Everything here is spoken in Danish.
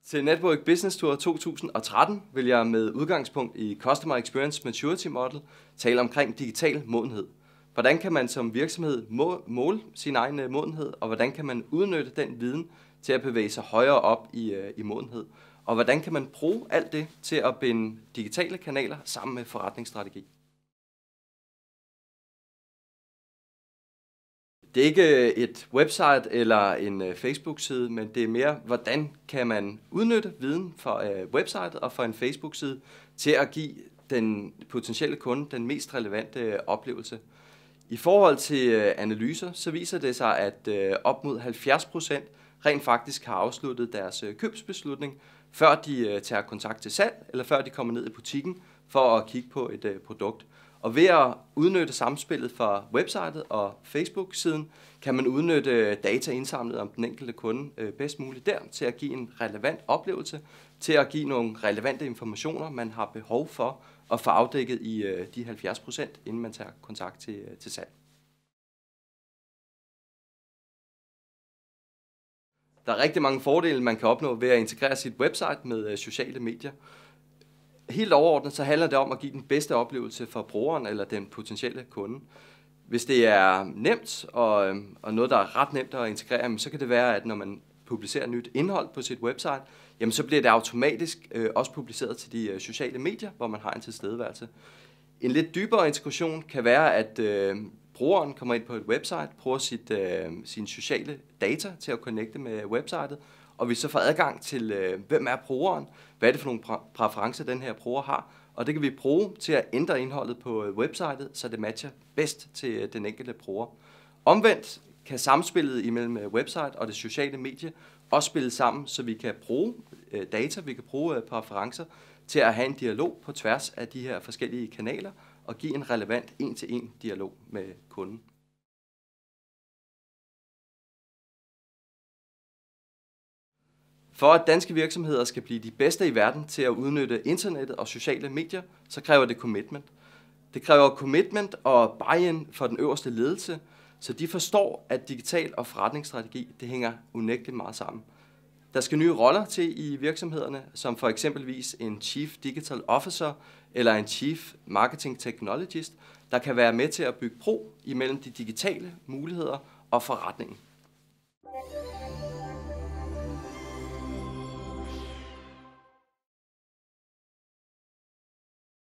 Til Network Business Tour 2013 vil jeg med udgangspunkt i Customer Experience Maturity Model tale omkring digital modenhed. Hvordan kan man som virksomhed måle sin egen modenhed, og hvordan kan man udnytte den viden til at bevæge sig højere op i modenhed? Og hvordan kan man bruge alt det til at binde digitale kanaler sammen med forretningsstrategi? Det er ikke et website eller en Facebook-side, men det er mere, hvordan kan man udnytte viden fra websitet og fra en Facebook-side til at give den potentielle kunde den mest relevante oplevelse. I forhold til analyser, så viser det sig, at op mod 70% rent faktisk har afsluttet deres købsbeslutning, før de tager kontakt til salg, eller før de kommer ned i butikken for at kigge på et produkt. Og ved at udnytte samspillet fra websitet og Facebook-siden, kan man udnytte data indsamlet om den enkelte kunde bedst muligt der, til at give en relevant oplevelse, til at give nogle relevante informationer, man har behov for at få afdækket i de 70%, inden man tager kontakt til salg. Der er rigtig mange fordele, man kan opnå ved at integrere sit website med sociale medier. Helt overordnet så handler det om at give den bedste oplevelse for brugeren eller den potentielle kunde. Hvis det er nemt og noget, der er ret nemt at integrere, så kan det være, at når man publicerer nyt indhold på sit website, jamen så bliver det automatisk også publiceret til de sociale medier, hvor man har en tilstedeværelse. En lidt dybere integration kan være, at brugeren kommer ind på et website, bruger sine sociale data til at connecte med websitet, og vi så får adgang til, hvem er brugeren, hvad er det for nogle præferencer, den her bruger har, og det kan vi bruge til at ændre indholdet på websitet, så det matcher bedst til den enkelte bruger. Omvendt kan samspillet imellem website og det sociale medie også spille sammen, så vi kan bruge data, vi kan bruge præferencer til at have en dialog på tværs af de her forskellige kanaler og give en relevant en-til-en dialog med kunden. For at danske virksomheder skal blive de bedste i verden til at udnytte internettet og sociale medier, så kræver det commitment. Det kræver commitment og buy-in for den øverste ledelse, så de forstår, at digital og forretningsstrategi det hænger unægteligt meget sammen. Der skal nye roller til i virksomhederne, som for eksempelvis en Chief Digital Officer eller en Chief Marketing Technologist, der kan være med til at bygge bro imellem de digitale muligheder og forretningen.